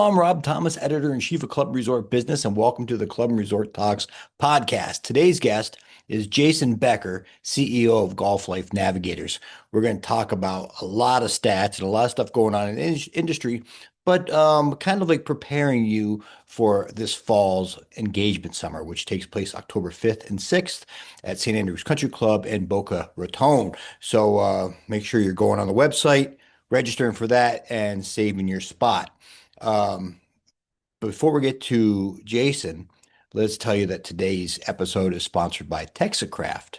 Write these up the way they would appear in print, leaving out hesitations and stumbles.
Hello, I'm Rob Thomas, editor-in-chief of Club and Resort Business, and welcome to the Club and Resort Talks podcast. Today's guest is Jason Becker, CEO of Golf Life Navigators. We're going to talk about a lot of stats and a lot of stuff going on in the industry, but kind of like preparing you for this fall's engagement summer, which takes place October 5th and 6th at St. Andrews Country Club in Boca Raton. So make sure you're going on the website, registering for that, and saving your spot. Um, Before we get to Jason, let's tell you that today's episode is sponsored by Texacraft.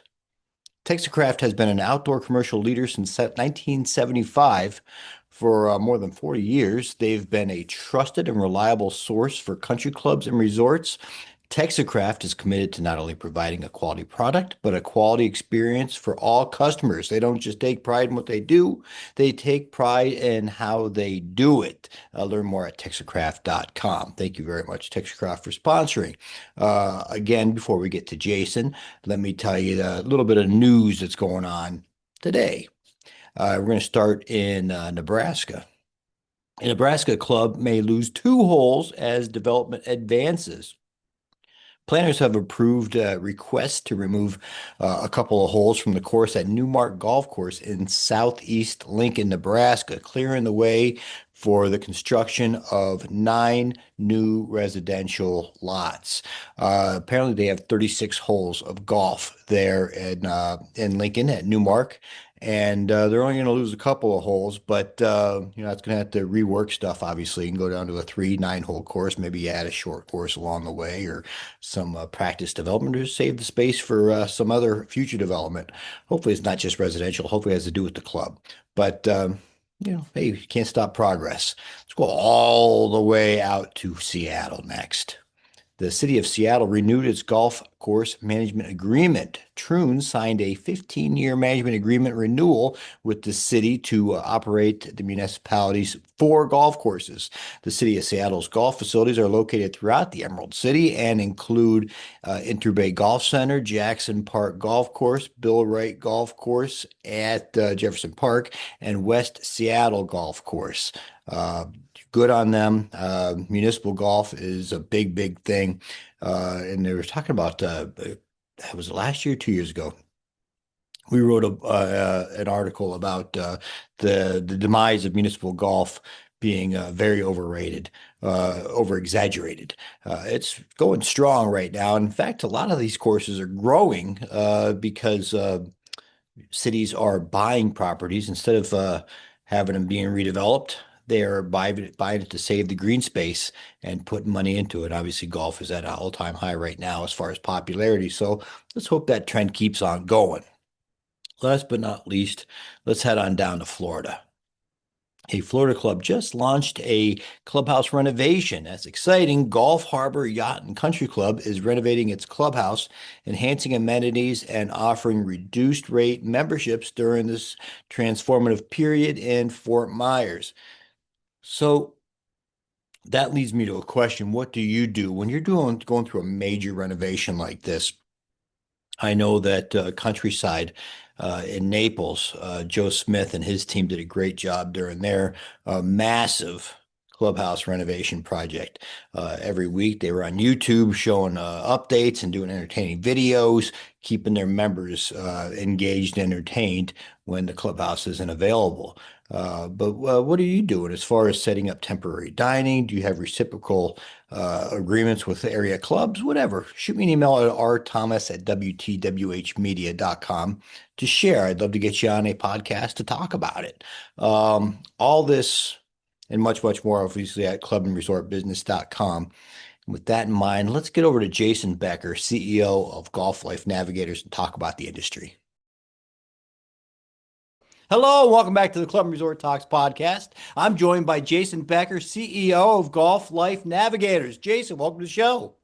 Texacraft has been an outdoor commercial leader since 1975. For more than 40 years, they've been a trusted and reliable source for country clubs and resorts. Texacraft is committed to not only providing a quality product, but a quality experience for all customers. They don't just take pride in what they do, they take pride in how they do it. Learn more at texacraft.com. Thank you very much, Texacraft, for sponsoring. Again, before we get to Jason, let me tell you a little bit of news that's going on today. We're going to start in Nebraska. A Nebraska club may lose 2 holes as development advances. Planners have approved requests to remove a couple of holes from the course at NuMark Golf Course in southeast Lincoln, Nebraska, clearing the way for the construction of 9 new residential lots. Apparently, they have 36 holes of golf there in Lincoln at Newmark, and they're only going to lose a couple of holes, but it's going to have to rework stuff. Obviously, and go down to a 9-hole course, maybe add a short course along the way, or some practice development, or save the space for some other future development. Hopefully, it's not just residential. Hopefully, it has to do with the club. But hey, you can't stop progress. Let's go all the way out to Seattle next. The city of Seattle renewed its golf course management agreement. Troon signed a 15-year management agreement renewal with the city to operate the municipality's 4 golf courses. The city of Seattle's golf facilities are located throughout the Emerald City and include Interbay Golf Center, Jefferson Park Golf Course, Wright Golf Course at Jefferson Park, and West Seattle Golf Course. Good on them. Municipal golf is a big, big thing. And they were talking about, was it last year, 2 years ago? We wrote an article about the demise of municipal golf being very overrated, over exaggerated. It's going strong right now. In fact, a lot of these courses are growing because cities are buying properties instead of having them being redeveloped. They are buying it to save the green space and putting money into it. Obviously, golf is at an all-time high right now as far as popularity. So let's hope that trend keeps on going. Last but not least, let's head on down to Florida. A Florida club just launched a clubhouse renovation. That's exciting. Gulf Harbor Yacht and Country Club is renovating its clubhouse, enhancing amenities, and offering reduced rate memberships during this transformative period in Fort Myers. So that leads me to a question. What do you do when you're going through a major renovation like this? I know that Countryside in Naples, Joe Smith and his team did a great job during their massive clubhouse renovation project. Every week they were on YouTube showing updates and doing entertaining videos, keeping their members engaged and entertained when the clubhouse isn't available. But what are you doing as far as setting up temporary dining? Do you have reciprocal agreements with area clubs? Whatever. Shoot me an email at rthomas@wtwhmedia.com to share. I'd love to get you on a podcast to talk about it. All this and much, much more, obviously, at clubandresortbusiness.com. With that in mind, let's get over to Jason Becker, CEO of Golf Life Navigators, and talk about the industry. Hello, welcome back to the Club and Resort Talks podcast. I'm joined by Jason Becker, CEO of Golf Life Navigators. Jason, welcome to the show.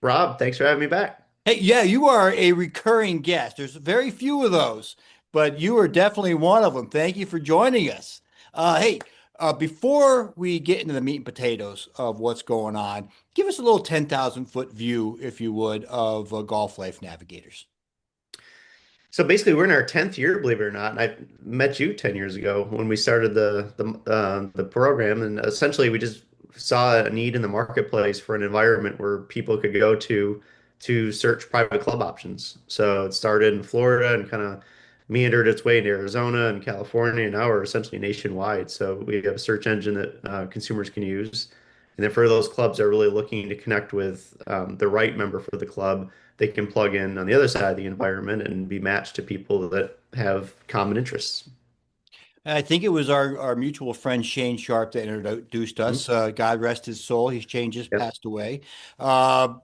Rob, thanks for having me back. Hey, yeah, you are a recurring guest. There's very few of those, but you are definitely one of them. Thank you for joining us. Hey, before we get into the meat and potatoes of what's going on, give us a little 10,000-foot view, if you would, of Golf Life Navigators. So basically, we're in our 10th year, believe it or not. And I met you 10 years ago when we started the program, and essentially we just saw a need in the marketplace for an environment where people could go to search private club options. So it started in Florida and kind of meandered its way into Arizona and California, and now we're essentially nationwide. So we have a search engine that consumers can use. And then for those clubs that are really looking to connect with the right member for the club, they can plug in on the other side of the environment and be matched to people that have common interests. I think it was our mutual friend Shane Sharp that introduced Mhm. us. God rest his soul. He's changed, just Yep. passed away. Uh,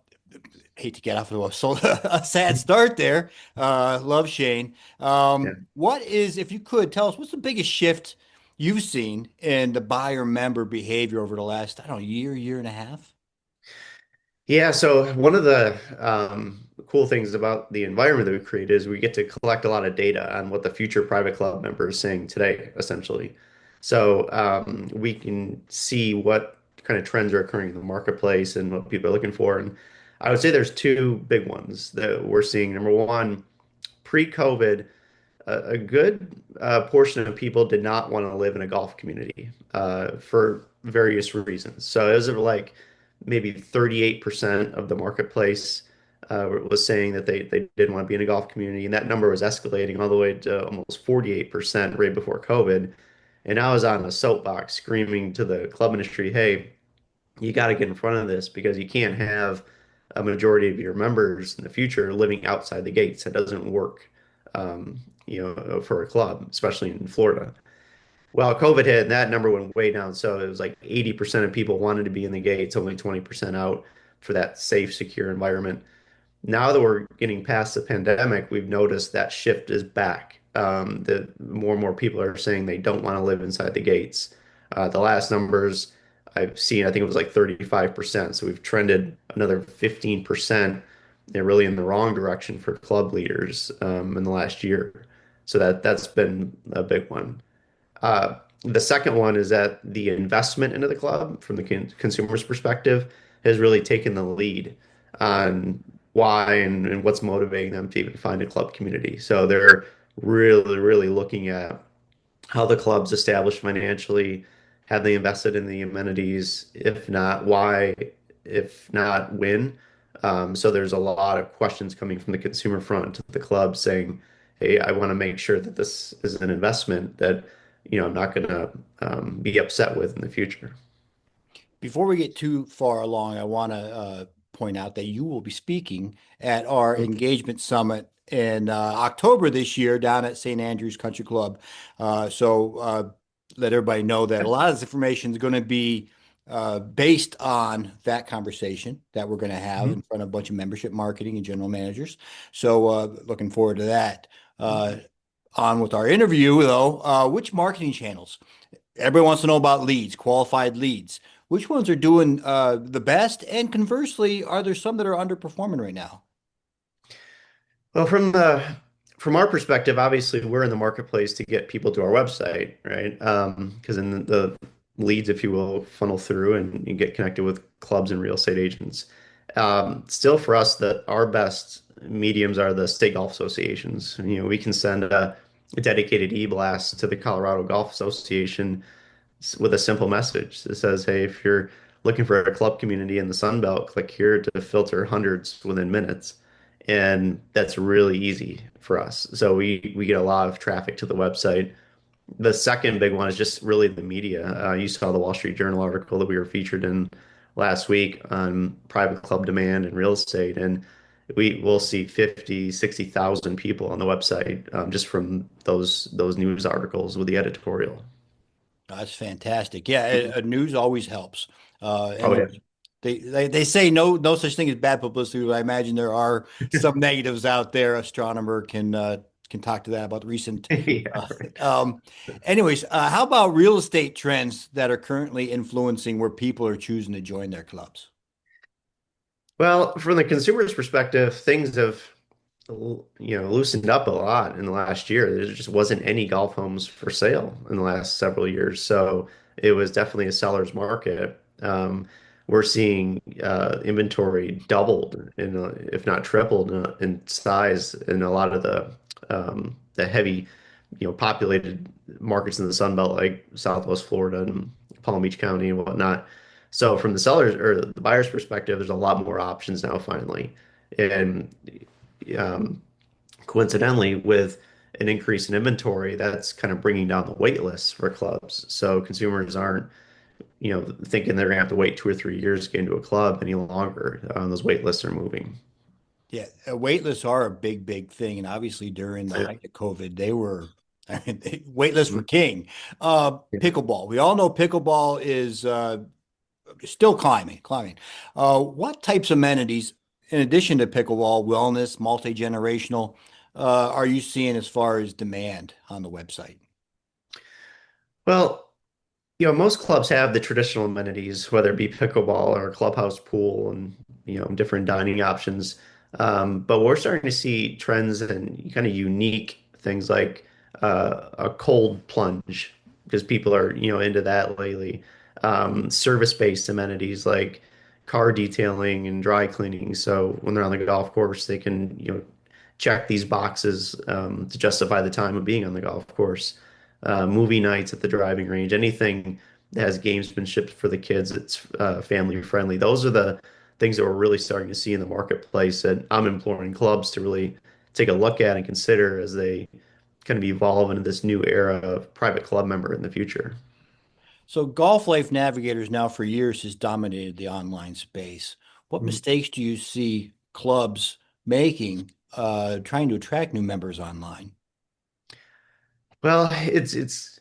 Hate to get off of a sad start there. Love Shane. Yeah. What is, if you could tell us, what's the biggest shift you've seen in the buyer member behavior over the last, I don't know, year and a half? Yeah, so one of the cool things about the environment that we create is we get to collect a lot of data on what the future private club member is saying today, essentially. So we can see what kind of trends are occurring in the marketplace and what people are looking for. And I would say there's two big ones that we're seeing. Number one, pre-COVID, a good portion of people did not want to live in a golf community for various reasons. So it was like maybe 38% of the marketplace was saying that they didn't want to be in a golf community. And that number was escalating all the way to almost 48% right before COVID. And I was on a soapbox screaming to the club industry, hey, you got to get in front of this because you can't have a majority of your members in the future living outside the gates. That doesn't work, for a club, especially in Florida. Well, COVID hit and that number went way down. So it was like 80% of people wanted to be in the gates, only 20% out for that safe, secure environment. Now that we're getting past the pandemic, we've noticed that shift is back. That more and more people are saying they don't want to live inside the gates. The last numbers I've seen, I think it was like 35%. So we've trended another 15%, really in the wrong direction for club leaders in the last year. So that's been a big one. The second one is that the investment into the club from the consumer's perspective has really taken the lead on why and what's motivating them to even find a club community. So they're really, really looking at how the club's established financially, have they invested in the amenities? If not, why? If not, when? So there's a lot of questions coming from the consumer front to the club saying, "Hey, I want to make sure that this is an investment that, I'm not going to be upset with in the future." Before we get too far along, I want to point out that you will be speaking at our engagement summit in October this year down at St. Andrews Country Club. Let everybody know that a lot of this information is going to be based on that conversation that we're going to have in front of a bunch of membership marketing and general managers. So looking forward to that. On with our interview, though, which marketing channels? Everybody wants to know about leads, qualified leads. Which ones are doing the best? And conversely, are there some that are underperforming right now? Well, from our perspective, obviously we're in the marketplace to get people to our website, right? Because then the leads, if you will, funnel through and you get connected with clubs and real estate agents. Still, for us, that our best mediums are the state golf associations. We can send a dedicated e-blast to the Colorado Golf Association with a simple message that says, "Hey, if you're looking for a club community in the Sun Belt, click here to filter hundreds within minutes." And that's really easy for us. So we get a lot of traffic to the website. The second big one is just really the media. You saw the Wall Street Journal article that we were featured in last week on private club demand and real estate. And we will see 50, 60,000 people on the website just from those news articles with the editorial. That's fantastic. Yeah, news always helps. Oh, And yeah. they say no such thing as bad publicity, but I imagine there are some negatives out there. Astronomer can talk to that about the recent. Yeah, Uh, right. um, how about real estate trends that are currently influencing where people are choosing to join their clubs? Well, from the consumer's perspective, things have loosened up a lot in the last year. There just wasn't any golf homes for sale in the last several years, so it was definitely a seller's market. We're seeing inventory doubled, if not tripled, in size in a lot of the heavy, populated markets in the Sun Belt, like Southwest Florida and Palm Beach County and whatnot. So from the seller's or the buyer's perspective, there's a lot more options now finally. And um, coincidentally, with an increase in inventory, that's kind of bringing down the wait lists for clubs. So consumers aren't, thinking they're gonna have to wait 2 or 3 years to get into a club any longer. Those wait lists are moving. Yeah, wait lists are a big thing, and obviously during the Yeah. height of COVID, they were I mean, wait lists were Mhm. king. Yeah. Pickleball. We all know pickleball is still climbing. What types of amenities, in addition to pickleball, wellness, multi-generational, are you seeing as far as demand on the website? Well, most clubs have the traditional amenities, whether it be pickleball or clubhouse pool and, different dining options. But we're starting to see trends and kind of unique things like a cold plunge because people are, into that lately. Service-based amenities like car detailing and dry cleaning. So when they're on the golf course, they can, check these boxes to justify the time of being on the golf course. Movie nights at the driving range, anything that has gamesmanship for the kids, it's family friendly. Those are the things that we're really starting to see in the marketplace that I'm imploring clubs to really take a look at and consider as they kind of evolve into this new era of private club member in the future. So Golf Life Navigators now for years has dominated the online space. What mistakes do you see clubs making trying to attract new members online? Well, it's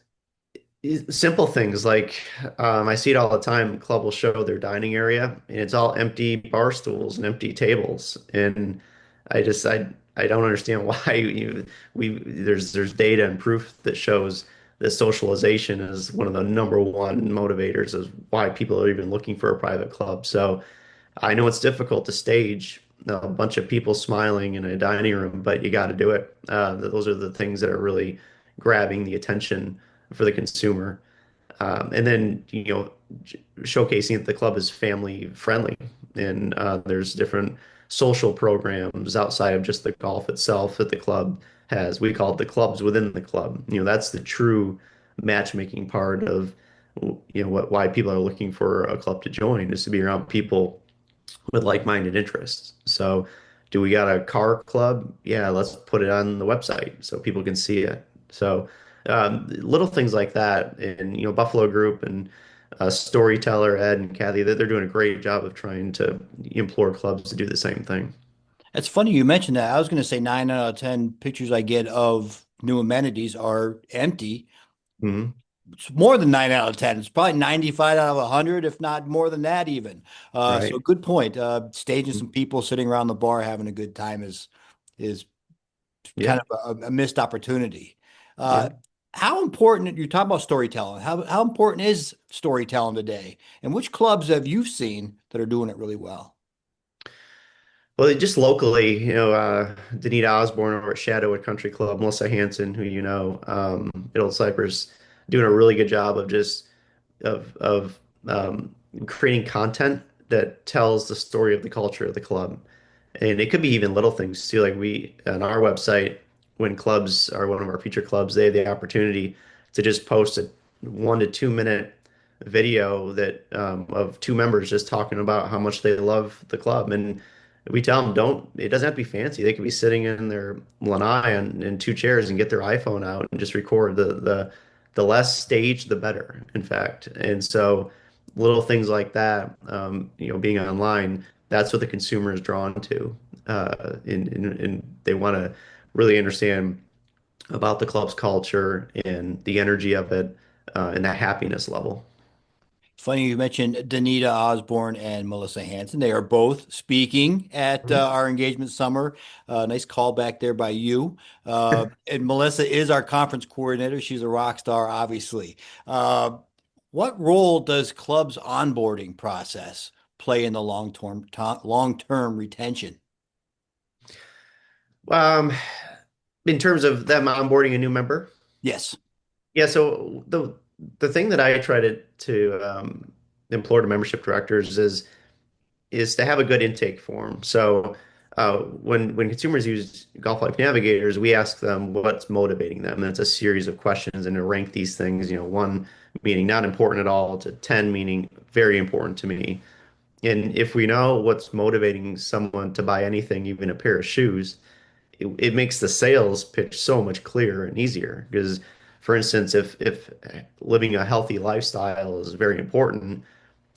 simple things like I see it all the time. Club will show their dining area, and it's all empty bar stools and empty tables. And I don't understand why there's data and proof that shows that socialization is one of the number one motivators of why people are even looking for a private club. So I know it's difficult to stage a bunch of people smiling in a dining room, but you got to do it. Those are the things that are really grabbing the attention for the consumer. And then, showcasing that the club is family friendly and there's different social programs outside of just the golf itself that the club has. We call it the clubs within the club. That's the true matchmaking part of, why people are looking for a club to join is to be around people with like-minded interests. So, do we got a car club? Yeah, let's put it on the website so people can see it. So, little things like that, and Buffalo Group and Storyteller Ed and Kathy, they're doing a great job of trying to implore clubs to do the same thing. It's funny you mentioned that. I was going to say 9 out of 10 pictures I get of new amenities are empty. Hmm. It's more than 9 out of 10. It's probably 95 out of 100, if not more than that even. So Right. good point. Staging some people sitting around the bar having a good time is kind Yeah. of a missed opportunity. Uh, Yeah. how important, you talk about storytelling, how important is storytelling today? And which clubs have you seen that are doing it really well? Well, just locally, Danita Osborne over at Shadowwood Country Club, Melissa Hanson, who at Old Cypress, doing a really good job of just of creating content that tells the story of the culture of the club. And it could be even little things too. Like we on our website, when clubs are one of our feature clubs, they have the opportunity to just post a 1 to 2 minute video that of two members just talking about how much they love the club. And we tell them it doesn't have to be fancy. They could be sitting in their lanai in two chairs and get their iPhone out and just record the less staged, the better, in fact. And so little things like that, being online, that's what the consumer is drawn to. And they want to really understand about the club's culture and the energy of it, and that happiness level. Funny you mentioned Danita Osborne and Melissa Hanson. They are both speaking at Mhm. our engagement summer. Nice call back there by you. And Melissa is our conference coordinator. She's a rock star, obviously. Uh, what role does club's onboarding process play in the long-term retention? Um, in terms of them onboarding a new member, Yes. yeah. So the thing that I try to implore to membership directors is to have a good intake form. So When consumers use Golf Life Navigators, we ask them what's motivating them. And it's a series of questions, and to rank these things, one meaning not important at all to 10 meaning very important to me. And if we know what's motivating someone to buy anything, even a pair of shoes, it makes the sales pitch so much clearer and easier. Because, for instance, if living a healthy lifestyle is very important,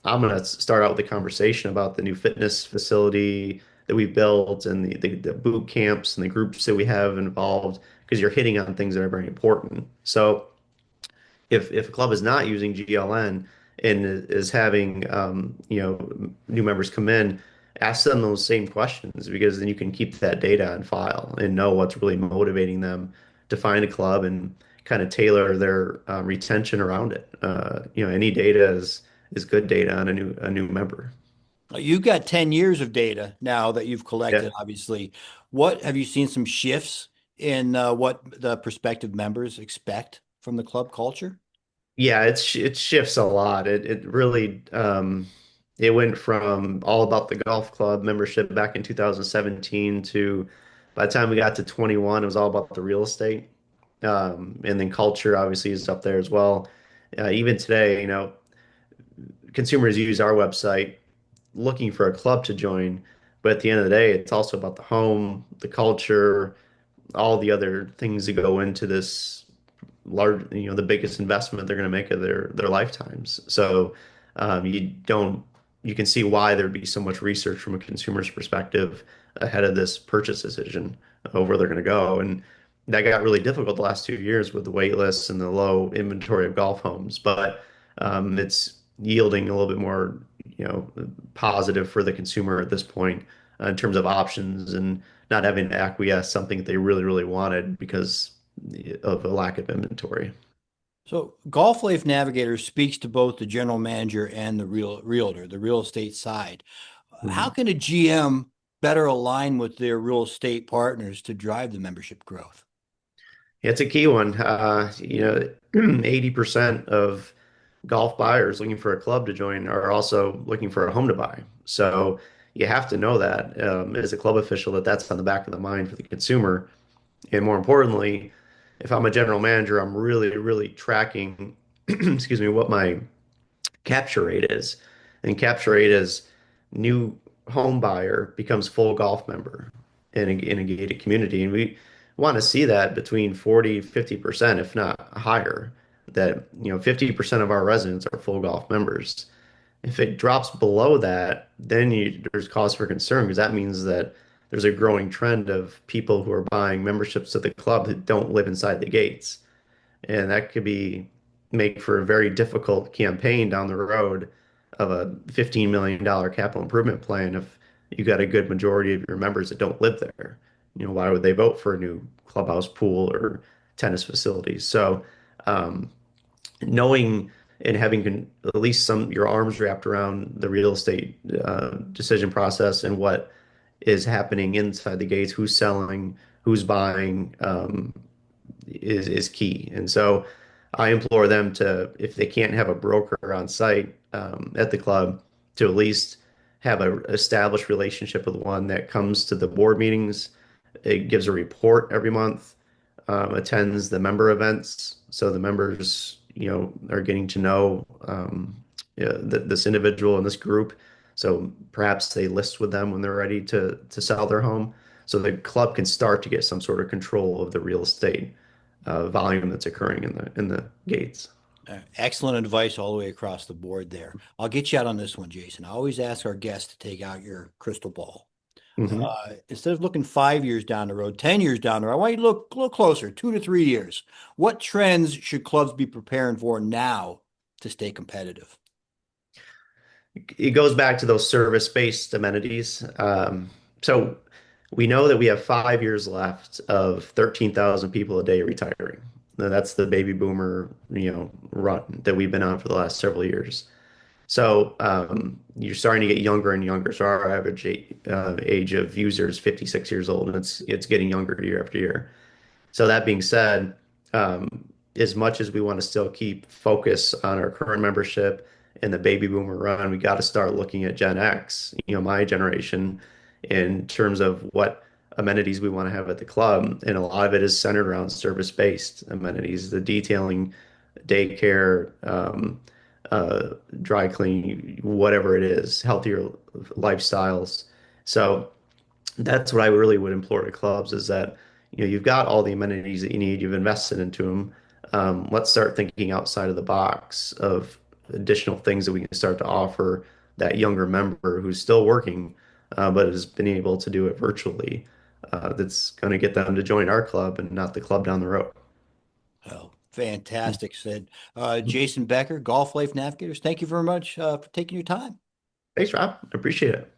I'm going to start out with a conversation about the new fitness facility that we've built and the boot camps and the groups that we have involved, because you're hitting on things that are very important. So if a club is not using GLN and is having new members come in, ask them those same questions, because then you can keep that data on file and know what's really motivating them to find a club and kind of tailor their retention around it. Any data is good data on a new member. You've got 10 years of data now that you've Yeah. collected, obviously. What have you seen some shifts in what the prospective members expect from the club culture? Yeah, it shifts a lot. It really it went from all about the golf club membership back in 2017 to by the time we got to 21, it was all about the real estate. And then culture obviously is up there as well. Even today, consumers use our website looking for a club to join, but at the end of the day, it's also about the home, the culture, all the other things that go into this large, the biggest investment they're going to make of their lifetimes. So you can see why there'd be so much research from a consumer's perspective ahead of this purchase decision of where they're going to go. And that got really difficult the last 2 years with the wait lists and the low inventory of golf homes. But it's yielding a little bit more, positive for the consumer at this point in terms of options and not having to acquiesce something that they really, really wanted because of a lack of inventory. So, Golf Life Navigator speaks to both the general manager and the realtor, the real estate side. How Mhm. can a GM better align with their real estate partners to drive the membership growth? Yeah, it's a key one. 80% of golf buyers looking for a club to join are also looking for a home to buy. So you have to know that as a club official that that's on the back of the mind for the consumer. And more importantly, if I'm a general manager, I'm really, really tracking, excuse me, what my capture rate is. And capture rate is new home buyer becomes full golf member in a gated community. And we want to see that between 40, 50%, if not higher, that 50% of our residents are full golf members. If it drops below that, then there's cause for concern, because that means that there's a growing trend of people who are buying memberships to the club that don't live inside the gates. And that could be make for a very difficult campaign down the road of a $15 million capital improvement plan if you got a good majority of your members that don't live there. Why would they vote for a new clubhouse, pool, or tennis facilities? So, knowing and having at least some your arms wrapped around the real estate decision process and what is happening inside the gates, who's selling, who's buying, is key. And so I implore them to, if they can't have a broker on site at the club, to at least have a established relationship with one that comes to the board meetings. It gives a report every month, attends the member events, so the members, are getting to know this individual and this group. So perhaps they list with them when they're ready to sell their home, so the club can start to get some sort of control of the real estate volume that's occurring in the gates. Excellent advice all the way across the board there. I'll get you out on this one, Jason. I always ask our guests to take out your crystal ball. Hmm. Instead of looking 5 years down the road, 10 years down the road, I want you to look a little closer, 2 to 3 years. What trends should clubs be preparing for now to stay competitive? It goes back to those service-based amenities. So we know that we have 5 years left of 13,000 people a day retiring. Now, that's the baby boomer, run that we've been on for the last several years. So you're starting to get younger and younger. So our average age of users is 56 years old, and it's getting younger year after year. So that being said, as much as we want to still keep focus on our current membership and the baby boomer run, we got to start looking at Gen X, my generation, in terms of what amenities we want to have at the club. And a lot of it is centered around service-based amenities, the detailing, daycare, dry cleaning, whatever it is, healthier lifestyles. So that's what I really would implore to clubs is that, you've got all the amenities that you need, you've invested into them. Let's start thinking outside of the box of additional things that we can start to offer that younger member who's still working, but has been able to do it virtually. That's going to get them to join our club and not the club down the road. Oh, fantastic, Sid. Jason Becker, Golf Life Navigators, thank you very much for taking your time. Thanks, Rob. I appreciate it.